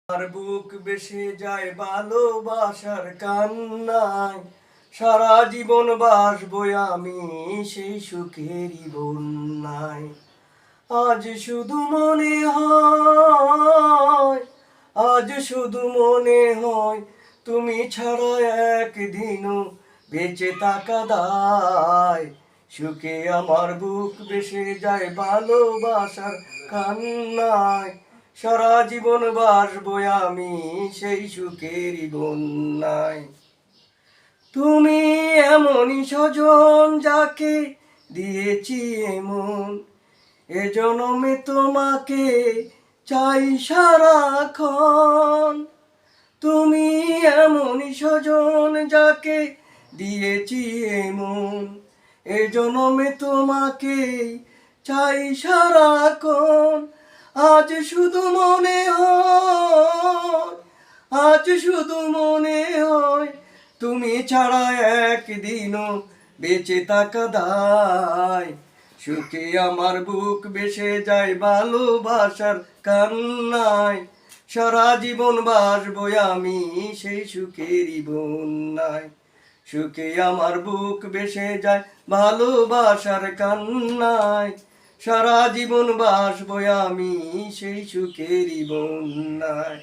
আর বুক বেসে যায় ভালোবাসার কান্নায়, সারা জীবন বাসবো আমি সেই সুখেরই বন্যায়। আজ শুধু মনে হয়, আজ শুধু মনে হয়, তুমি ছাড়া একদিনও বেঁচে থাকা দায়। সুখে আমার বুক বেসে যায় ভালোবাসার কান্নায়, সারা জীবন বাসবো আমি সেই সুখেরই বন্যায়। তুমি এমনই স্বজন যাকে দিয়েছি এমন, এ জনমে তোমাকে চাই সারাক্ষণ। তুমি এমনই স্বজন যাকে দিয়েছি এমন, এ জনমে তোমাকে চাই সারাক্ষণ। আজ শুধু মনে হয়, আজ শুধু মনে হয়, তুমি ছাড়া একদিনও বেঁচে থাকা দায়। সুখে আমার বুক বেসে যায় ভালোবাসার কান্নায়, সারা জীবন বাসবো আমি সেই সুখেরই বন্যায়। সুখে আমার বুক বেসে যায় ভালোবাসার কান্নায়, সারা জীবন বাসবো আমি সেই সুখেরই বন্যায়।